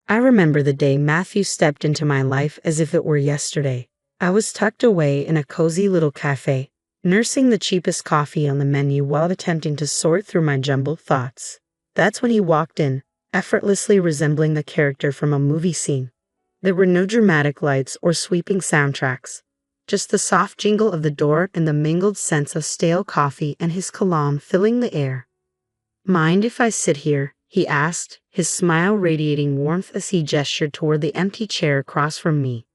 I remember the day Matthew stepped into my life as if it were yesterday. I was tucked away in a cozy little cafe, nursing the cheapest coffee on the menu while attempting to sort through my jumbled thoughts. That's when he walked in, effortlessly resembling the character from a movie scene. There were no dramatic lights or sweeping soundtracks, just the soft jingle of the door and the mingled scents of stale coffee and his cologne filling the air. "Mind if I sit here?" he asked, his smile radiating warmth as he gestured toward the empty chair across from me.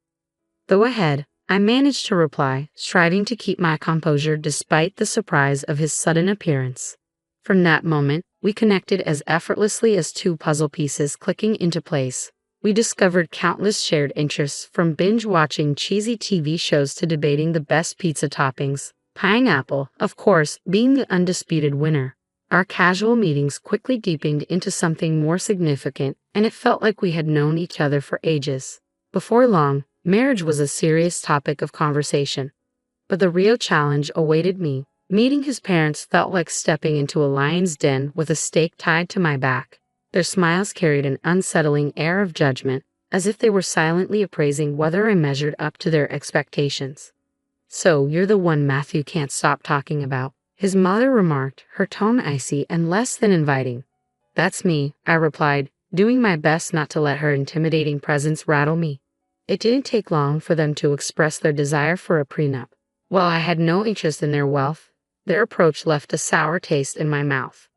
"Go ahead," I managed to reply, striving to keep my composure despite the surprise of his sudden appearance. From that moment, we connected as effortlessly as two puzzle pieces clicking into place. We discovered countless shared interests, from binge-watching cheesy TV shows to debating the best pizza toppings, pineapple, of course, being the undisputed winner. Our casual meetings quickly deepened into something more significant, and it felt like we had known each other for ages. Before long, marriage was a serious topic of conversation. But the real challenge awaited me. Meeting his parents felt like stepping into a lion's den with a stake tied to my back. Their smiles carried an unsettling air of judgment, as if they were silently appraising whether I measured up to their expectations. "So, you're the one Matthew can't stop talking about," his mother remarked, her tone icy and less than inviting. "That's me," I replied, doing my best not to let her intimidating presence rattle me. It didn't take long for them to express their desire for a prenup. While I had no interest in their wealth, their approach left a sour taste in my mouth.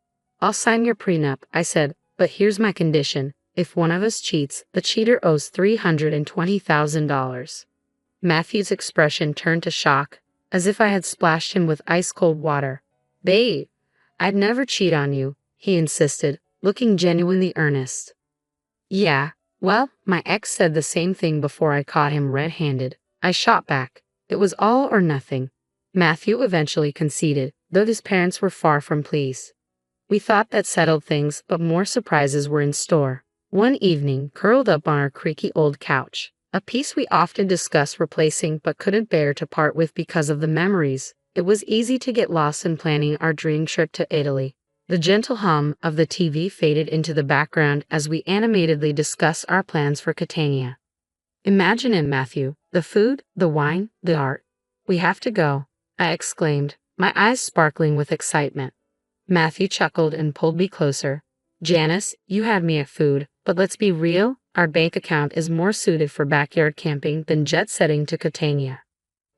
"I'll sign your prenup," I said, "but here's my condition. If one of us cheats, the cheater owes $320,000. Matthew's expression turned to shock, as if I had splashed him with ice-cold water. "Babe, I'd never cheat on you," he insisted, looking genuinely earnest. "Yeah, well, my ex said the same thing before I caught him red-handed," I shot back. It was all or nothing. Matthew eventually conceded, though his parents were far from pleased. We thought that settled things, but more surprises were in store. One evening, curled up on our creaky old couch, a piece we often discussed replacing but couldn't bear to part with because of the memories, it was easy to get lost in planning our dream trip to Italy. The gentle hum of the TV faded into the background as we animatedly discussed our plans for Catania. "Imagine it, Matthew. The food, the wine, the art. We have to go," I exclaimed, my eyes sparkling with excitement. Matthew chuckled and pulled me closer. "Janice, you had me at food, but let's be real, our bank account is more suited for backyard camping than jet-setting to Catania."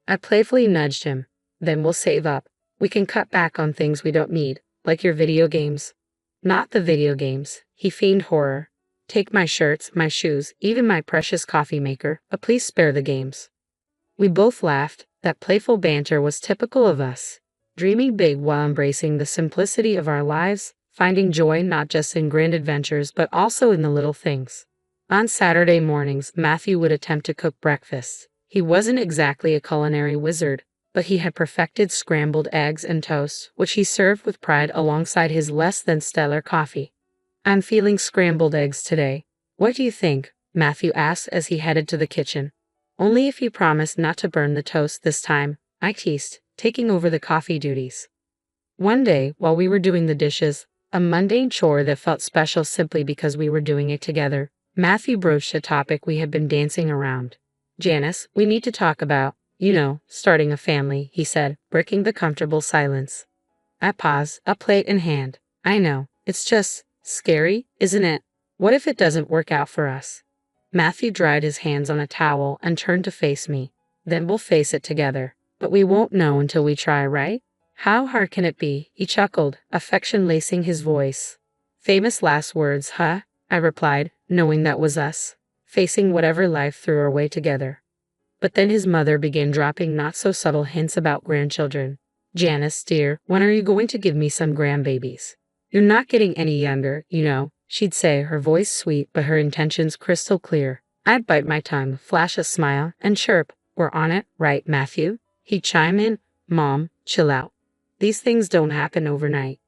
I playfully nudged him. "Then we'll save up. We can cut back on things we don't need, like your video games." "Not the video games," he feigned horror. "Take my shirts, my shoes, even my precious coffee maker, but please spare the games." We both laughed. That playful banter was typical of us. Dreaming big while embracing the simplicity of our lives, finding joy not just in grand adventures but also in the little things. On Saturday mornings, Matthew would attempt to cook breakfast. He wasn't exactly a culinary wizard, but he had perfected scrambled eggs and toast, which he served with pride alongside his less than stellar coffee. "I'm feeling scrambled eggs today. What do you think?" Matthew asked as he headed to the kitchen. "Only if you promise not to burn the toast this time," I teased, taking over the coffee duties. One day, while we were doing the dishes, a mundane chore that felt special simply because we were doing it together, Matthew broached a topic we had been dancing around. "Janice, we need to talk about, starting a family," he said, breaking the comfortable silence. I paused, a plate in hand. "I know, it's just scary, isn't it? What if it doesn't work out for us?" Matthew dried his hands on a towel and turned to face me. "Then we'll face it together. But we won't know until we try, right? How hard can it be?" He chuckled, affection lacing his voice. "Famous last words, huh?" I replied, knowing that was us, facing whatever life threw our way together. But then his mother began dropping not-so-subtle hints about grandchildren. "Janice, dear, when are you going to give me some grandbabies? You're not getting any younger, she'd say, her voice sweet but her intentions crystal clear. I'd bite my tongue, flash a smile, and chirp, "We're on it, right, Matthew?" He'd chime in, "Mom, chill out. These things don't happen overnight."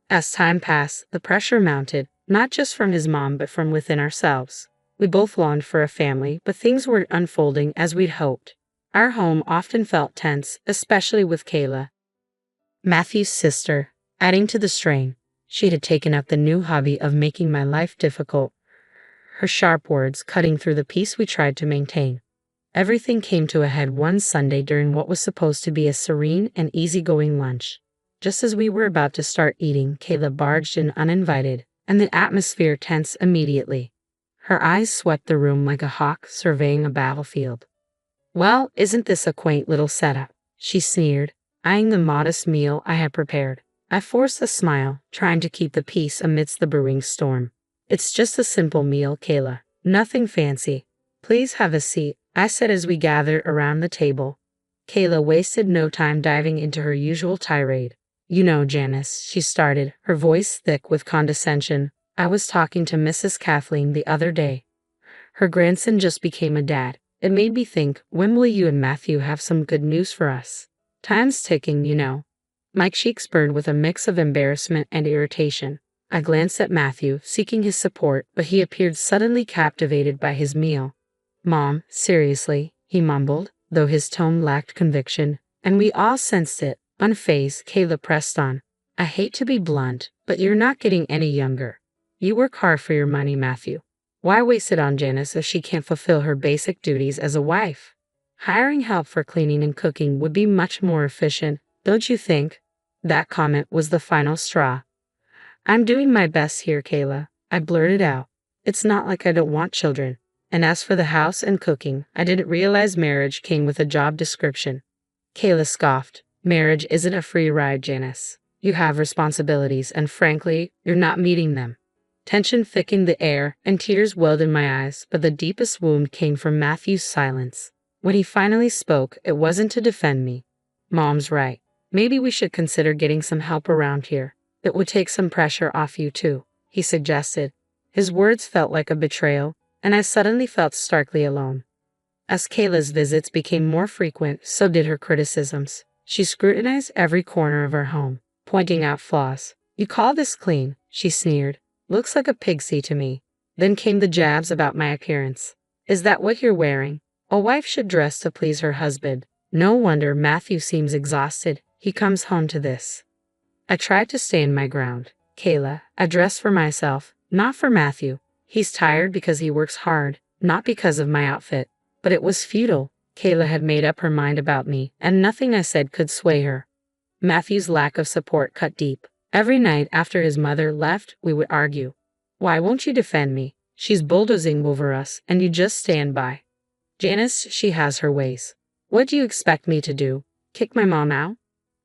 As time passed, the pressure mounted, not just from his mom but from within ourselves. We both longed for a family, but things weren't unfolding as we'd hoped. Our home often felt tense, especially with Kayla, Matthew's sister, adding to the strain. She had taken up the new hobby of making my life difficult. her sharp words cutting through the peace we tried to maintain. Everything came to a head one Sunday during what was supposed to be a serene and easygoing lunch. Just as we were about to start eating, Kayla barged in uninvited, and the atmosphere tensed immediately. Her eyes swept the room like a hawk surveying a battlefield. "Well, isn't this a quaint little setup?" she sneered, eyeing the modest meal I had prepared. I forced a smile, trying to keep the peace amidst the brewing storm. "It's just a simple meal, Kayla. Nothing fancy. Please have a seat," I said as we gathered around the table. Kayla wasted no time diving into her usual tirade. "You know, Janice," she started, her voice thick with condescension, "I was talking to Mrs. Kathleen the other day. Her grandson just became a dad. It made me think, when will you and Matthew have some good news for us? Time's ticking, you know." My cheeks burned with a mix of embarrassment and irritation. I glanced at Matthew, seeking his support, but he appeared suddenly captivated by his meal. "Mom, seriously," he mumbled, though his tone lacked conviction, and we all sensed it. Unfazed, Kayla pressed on. "I hate to be blunt, but you're not getting any younger. You work hard for your money, Matthew. Why waste it on Janice if she can't fulfill her basic duties as a wife? Hiring help for cleaning and cooking would be much more efficient, don't you think?" That comment was the final straw. "I'm doing my best here, Kayla," I blurted out. "It's not like I don't want children. And as for the house and cooking, I didn't realize marriage came with a job description." Kayla scoffed. "Marriage isn't a free ride, Janice. You have responsibilities, and frankly, you're not meeting them." Tension thickened the air, and tears welled in my eyes, but the deepest wound came from Matthew's silence. When he finally spoke, it wasn't to defend me. "Mom's right. Maybe we should consider getting some help around here. It would take some pressure off you too," he suggested. His words felt like a betrayal, and I suddenly felt starkly alone. As Kayla's visits became more frequent, so did her criticisms. She scrutinized every corner of her home, pointing out flaws. "You call this clean?" she sneered. "Looks like a pixie to me." Then came the jabs about my appearance. "Is that what you're wearing? A wife should dress to please her husband." No wonder Matthew seems exhausted. He comes home to this. I tried to stand my ground. "Kayla, I dress for myself, not for Matthew. He's tired because he works hard, not because of my outfit." But it was futile. Kayla had made up her mind about me, and nothing I said could sway her. Matthew's lack of support cut deep. Every night after his mother left, we would argue. "Why won't you defend me? She's bulldozing over us, and you just stand by." "Janice, she has her ways." "What do you expect me to do? Kick my mom out?"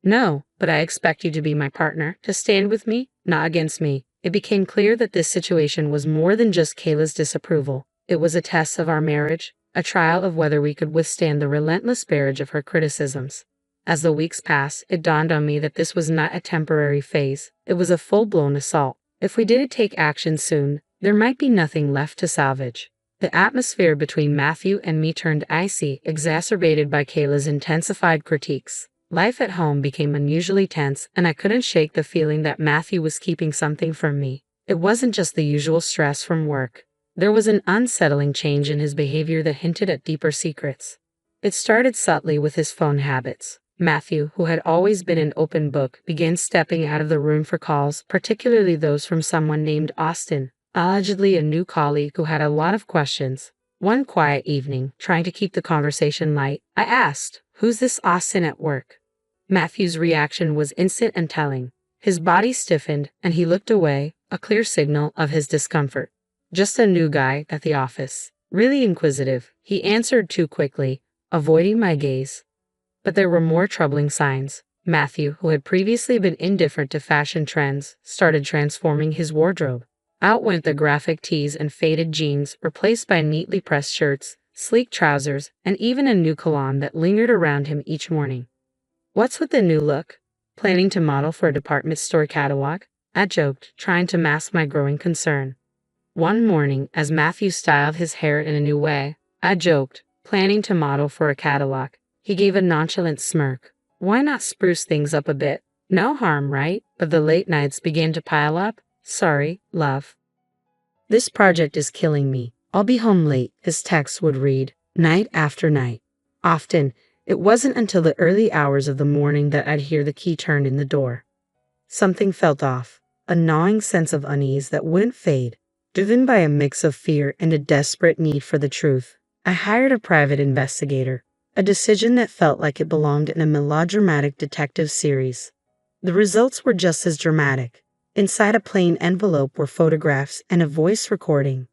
"No, but I expect you to be my partner, to stand with me, not against me." It became clear that this situation was more than just Kayla's disapproval. It was a test of our marriage, a trial of whether we could withstand the relentless barrage of her criticisms. As the weeks passed, it dawned on me that this was not a temporary phase. It was a full-blown assault. If we didn't take action soon, there might be nothing left to salvage. The atmosphere between Matthew and me turned icy, exacerbated by Kayla's intensified critiques. Life at home became unusually tense, and I couldn't shake the feeling that Matthew was keeping something from me. It wasn't just the usual stress from work. There was an unsettling change in his behavior that hinted at deeper secrets. It started subtly with his phone habits. Matthew, who had always been an open book, began stepping out of the room for calls, particularly those from someone named Austin, allegedly a new colleague who had a lot of questions. One quiet evening, trying to keep the conversation light, I asked, "Who's this Austin at work?" Matthew's reaction was instant and telling. His body stiffened, and he looked away, a clear signal of his discomfort. "Just a new guy at the office. Really inquisitive," he answered too quickly, avoiding my gaze. But there were more troubling signs. Matthew, who had previously been indifferent to fashion trends, started transforming his wardrobe. Out went the graphic tees and faded jeans, replaced by neatly pressed shirts, sleek trousers, and even a new cologne that lingered around him each morning. "What's with the new look? Planning to model for a department store catalog?" I joked, trying to mask my growing concern. One morning, as Matthew styled his hair in a new way, I joked, "Planning to model for a catalog." He gave a nonchalant smirk. "Why not spruce things up a bit? No harm, right?" But the late nights began to pile up. "Sorry, love. This project is killing me. I'll be home late," his texts would read, night after night. Often, it wasn't until the early hours of the morning that I'd hear the key turned in the door. Something felt off, a gnawing sense of unease that wouldn't fade. Driven by a mix of fear and a desperate need for the truth, I hired a private investigator, a decision that felt like it belonged in a melodramatic detective series. The results were just as dramatic. Inside a plain envelope were photographs and a voice recording.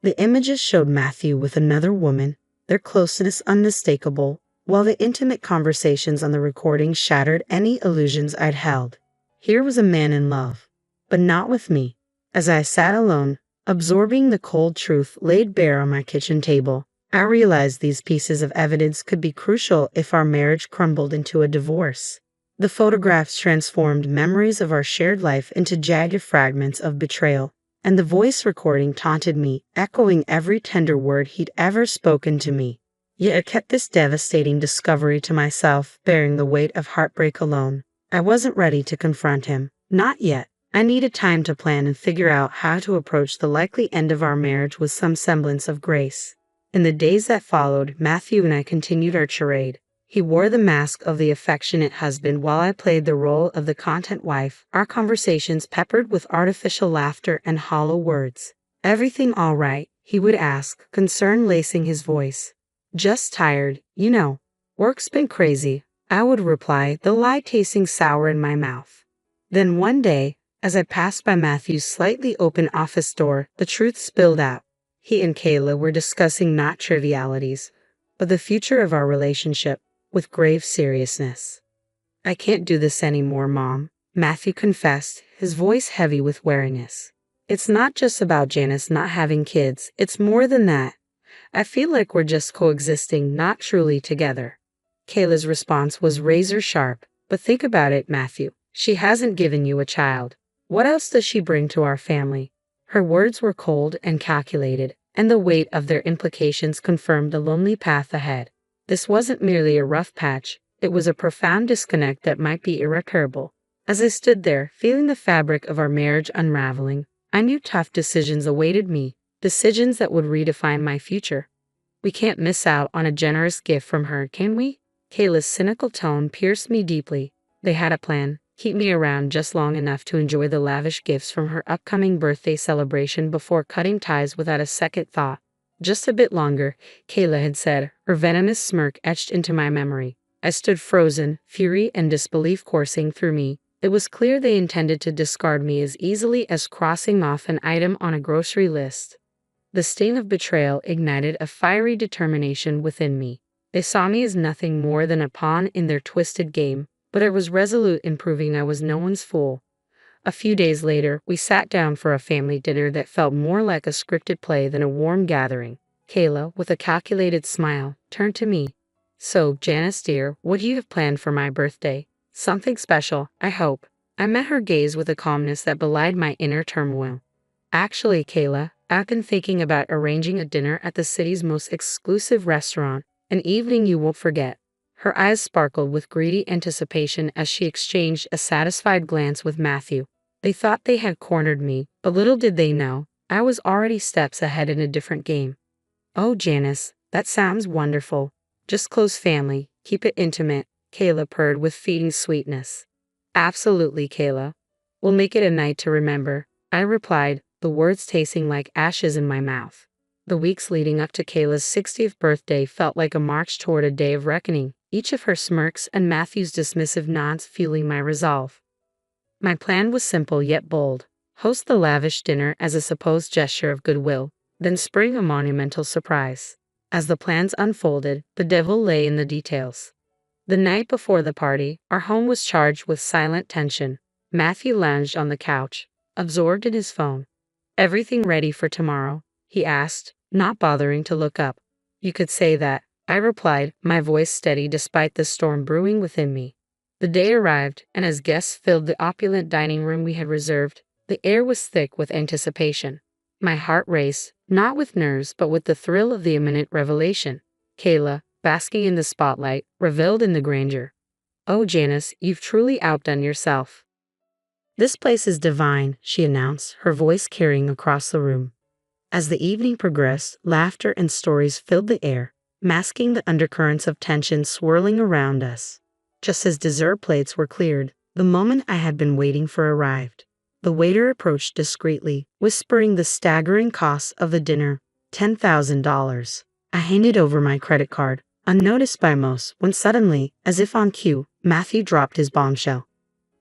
The images showed Matthew with another woman, their closeness unmistakable, while the intimate conversations on the recording shattered any illusions I'd held. Here was a man in love, but not with me. As I sat alone, absorbing the cold truth laid bare on my kitchen table, I realized these pieces of evidence could be crucial if our marriage crumbled into a divorce. The photographs transformed memories of our shared life into jagged fragments of betrayal, and the voice recording taunted me, echoing every tender word he'd ever spoken to me. Yet I kept this devastating discovery to myself, bearing the weight of heartbreak alone. I wasn't ready to confront him. Not yet. I needed time to plan and figure out how to approach the likely end of our marriage with some semblance of grace. In the days that followed, Matthew and I continued our charade. He wore the mask of the affectionate husband while I played the role of the content wife, our conversations peppered with artificial laughter and hollow words. "Everything all right?" he would ask, concern lacing his voice. "Just tired, you know. Work's been crazy," I would reply, the lie tasting sour in my mouth. Then one day, as I passed by Matthew's slightly open office door, the truth spilled out. He and Kayla were discussing not trivialities, but the future of our relationship, with grave seriousness. "I can't do this anymore, Mom," Matthew confessed, his voice heavy with weariness. "It's not just about Janice not having kids, it's more than that. I feel like we're just coexisting, not truly together." Kayla's response was razor sharp. "But think about it, Matthew. She hasn't given you a child. What else does she bring to our family?" Her words were cold and calculated, and the weight of their implications confirmed the lonely path ahead. This wasn't merely a rough patch, it was a profound disconnect that might be irreparable. As I stood there, feeling the fabric of our marriage unraveling, I knew tough decisions awaited me, decisions that would redefine my future. "We can't miss out on a generous gift from her, can we?" Kayla's cynical tone pierced me deeply. They had a plan: keep me around just long enough to enjoy the lavish gifts from her upcoming birthday celebration before cutting ties without a second thought. "Just a bit longer," Kayla had said, her venomous smirk etched into my memory. I stood frozen, fury and disbelief coursing through me. It was clear they intended to discard me as easily as crossing off an item on a grocery list. The sting of betrayal ignited a fiery determination within me. They saw me as nothing more than a pawn in their twisted game, but I was resolute in proving I was no one's fool. A few days later, we sat down for a family dinner that felt more like a scripted play than a warm gathering. Kayla, with a calculated smile, turned to me. "So, Janice dear, what do you have planned for my birthday? Something special, I hope." I met her gaze with a calmness that belied my inner turmoil. "Actually, Kayla, I've been thinking about arranging a dinner at the city's most exclusive restaurant, an evening you won't forget." Her eyes sparkled with greedy anticipation as she exchanged a satisfied glance with Matthew. They thought they had cornered me, but little did they know, I was already steps ahead in a different game. "Oh, Janice, that sounds wonderful. Just close family, keep it intimate," Kayla purred with feeding sweetness. "Absolutely, Kayla. We'll make it a night to remember," I replied, the words tasting like ashes in my mouth. The weeks leading up to Kayla's 60th birthday felt like a march toward a day of reckoning, each of her smirks and Matthew's dismissive nods fueling my resolve. My plan was simple yet bold: host the lavish dinner as a supposed gesture of goodwill, then spring a monumental surprise. As the plans unfolded, the devil lay in the details. The night before the party, our home was charged with silent tension. Matthew lounged on the couch, absorbed in his phone. "Everything ready for tomorrow?" he asked, not bothering to look up. "You could say that," I replied, my voice steady despite the storm brewing within me. The day arrived, and as guests filled the opulent dining room we had reserved, the air was thick with anticipation. My heart raced, not with nerves but with the thrill of the imminent revelation. Kayla, basking in the spotlight, reveled in the grandeur. "Oh, Janice, you've truly outdone yourself." "This place is divine," she announced, her voice carrying across the room. As the evening progressed, laughter and stories filled the air, masking the undercurrents of tension swirling around us. Just as dessert plates were cleared, the moment I had been waiting for arrived. The waiter approached discreetly, whispering the staggering cost of the dinner, $10,000. I handed over my credit card, unnoticed by most, when suddenly, as if on cue, Matthew dropped his bombshell.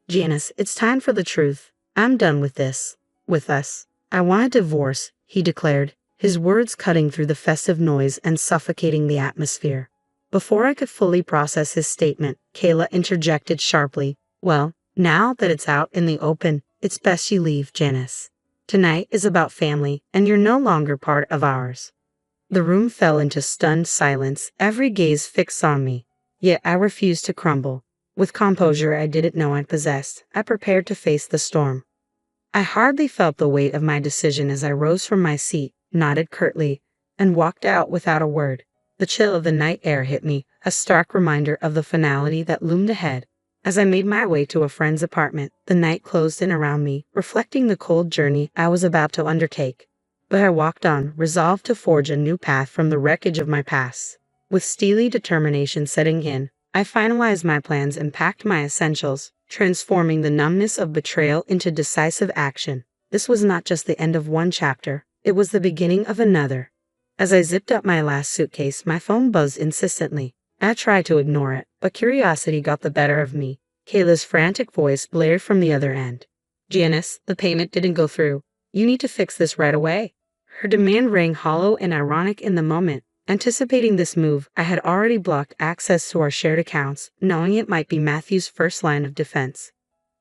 Janice, it's time for the truth. I'm done with this. With us. I want a divorce, he declared, his words cutting through the festive noise and suffocating the atmosphere. Before I could fully process his statement, Kayla interjected sharply. Well, now that it's out in the open, it's best you leave, Janice. Tonight is about family, and you're no longer part of ours. The room fell into stunned silence, every gaze fixed on me. Yet I refused to crumble. With composure I didn't know I possessed, I prepared to face the storm. I hardly felt the weight of my decision as I rose from my seat, nodded curtly, and walked out without a word. The chill of the night air hit me, a stark reminder of the finality that loomed ahead. As I made my way to a friend's apartment, the night closed in around me, reflecting the cold journey I was about to undertake. But I walked on, resolved to forge a new path from the wreckage of my past. With steely determination setting in, I finalized my plans and packed my essentials, transforming the numbness of betrayal into decisive action. This was not just the end of one chapter, it was the beginning of another. As I zipped up my last suitcase, my phone buzzed insistently. I tried to ignore it, but curiosity got the better of me. Kayla's frantic voice blared from the other end. Janice, the payment didn't go through. You need to fix this right away. Her demand rang hollow and ironic in the moment. Anticipating this move, I had already blocked access to our shared accounts, knowing it might be Matthew's first line of defense.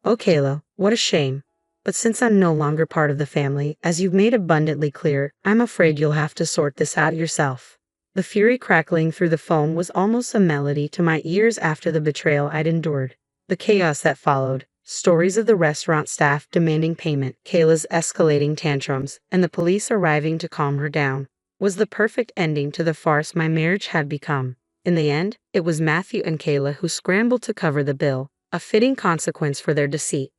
Oh, Kayla, what a shame. But since I'm no longer part of the family, as you've made abundantly clear, I'm afraid you'll have to sort this out yourself. The fury crackling through the phone was almost a melody to my ears after the betrayal I'd endured. The chaos that followed, stories of the restaurant staff demanding payment, Kayla's escalating tantrums, and the police arriving to calm her down, was the perfect ending to the farce my marriage had become. In the end, it was Matthew and Kayla who scrambled to cover the bill, a fitting consequence for their deceit.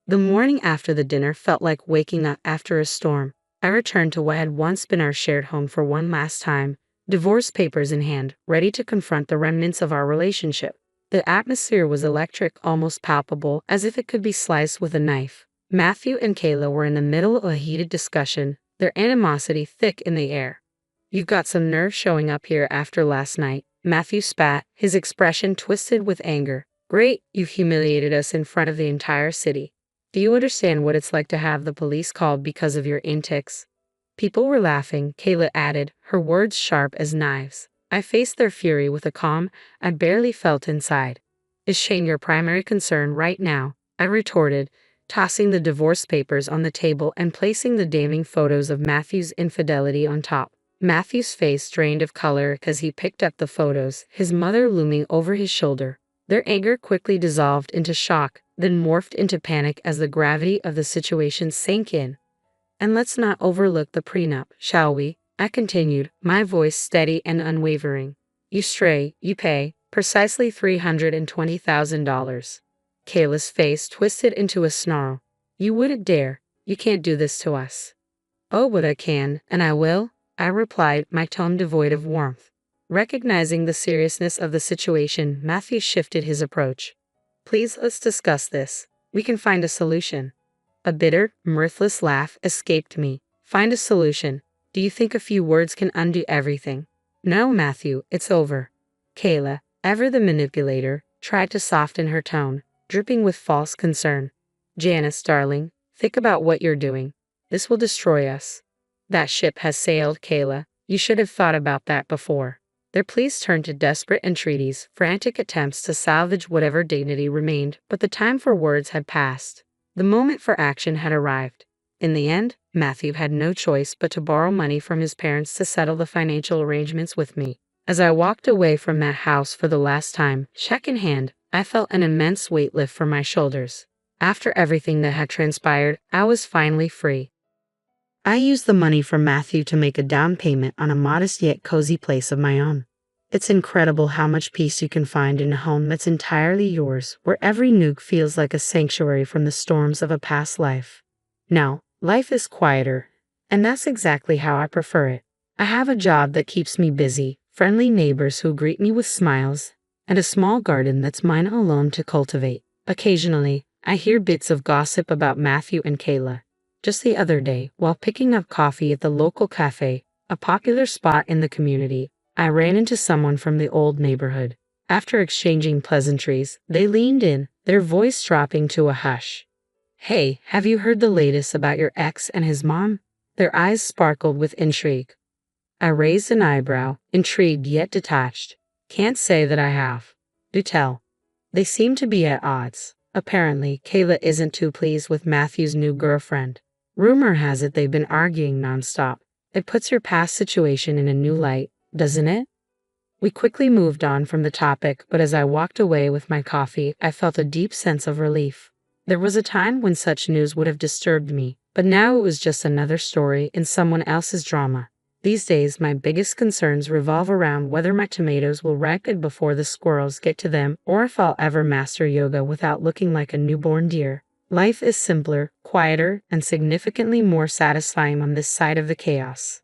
The morning after the dinner felt like waking up after a storm. I returned to what had once been our shared home for one last time, divorce papers in hand, ready to confront the remnants of our relationship. The atmosphere was electric, almost palpable, as if it could be sliced with a knife. Matthew and Kayla were in the middle of a heated discussion, their animosity thick in the air. You've got some nerve showing up here after last night, Matthew spat, his expression twisted with anger. Great, you've humiliated us in front of the entire city. Do you understand what it's like to have the police called because of your antics? People were laughing, Kayla added, her words sharp as knives. I faced their fury with a calm I barely felt inside. Is shame your primary concern right now? I retorted, tossing the divorce papers on the table and placing the damning photos of Matthew's infidelity on top. Matthew's face drained of color as he picked up the photos, his mother looming over his shoulder. Their anger quickly dissolved into shock, then morphed into panic as the gravity of the situation sank in. And let's not overlook the prenup, shall we? I continued, my voice steady and unwavering. You stray, you pay, precisely $320,000. Kayla's face twisted into a snarl. You wouldn't dare. You can't do this to us. Oh, but I can, and I will, I replied, my tone devoid of warmth. Recognizing the seriousness of the situation, Matthew shifted his approach. Please, let's discuss this. We can find a solution. A bitter, mirthless laugh escaped me. Find a solution. Do you think a few words can undo everything? No, Matthew, it's over. Kayla, ever the manipulator, tried to soften her tone, dripping with false concern. Janice, darling, think about what you're doing. This will destroy us. That ship has sailed, Kayla. You should have thought about that before. Their pleas turned to desperate entreaties, frantic attempts to salvage whatever dignity remained, but the time for words had passed. The moment for action had arrived. In the end, Matthew had no choice but to borrow money from his parents to settle the financial arrangements with me. As I walked away from that house for the last time, check in hand, I felt an immense weight lift from my shoulders. After everything that had transpired, I was finally free. I used the money from Matthew to make a down payment on a modest yet cozy place of my own. It's incredible how much peace you can find in a home that's entirely yours, where every nook feels like a sanctuary from the storms of a past life. Now, life is quieter, and that's exactly how I prefer it. I have a job that keeps me busy, friendly neighbors who greet me with smiles, and a small garden that's mine alone to cultivate. Occasionally, I hear bits of gossip about Matthew and Kayla. Just the other day, while picking up coffee at the local cafe, a popular spot in the community, I ran into someone from the old neighborhood. After exchanging pleasantries, they leaned in, their voice dropping to a hush. "Hey, have you heard the latest about your ex and his mom?" Their eyes sparkled with intrigue. I raised an eyebrow, intrigued yet detached. "Can't say that I have." "Do tell." They seem to be at odds. Apparently, Kayla isn't too pleased with Matthew's new girlfriend. Rumor has it they've been arguing nonstop. It puts your past situation in a new light, doesn't it? We quickly moved on from the topic, but as I walked away with my coffee, I felt a deep sense of relief. There was a time when such news would have disturbed me, but now it was just another story in someone else's drama. These days, my biggest concerns revolve around whether my tomatoes will ripen before the squirrels get to them, or if I'll ever master yoga without looking like a newborn deer. Life is simpler, quieter, and significantly more satisfying on this side of the chaos.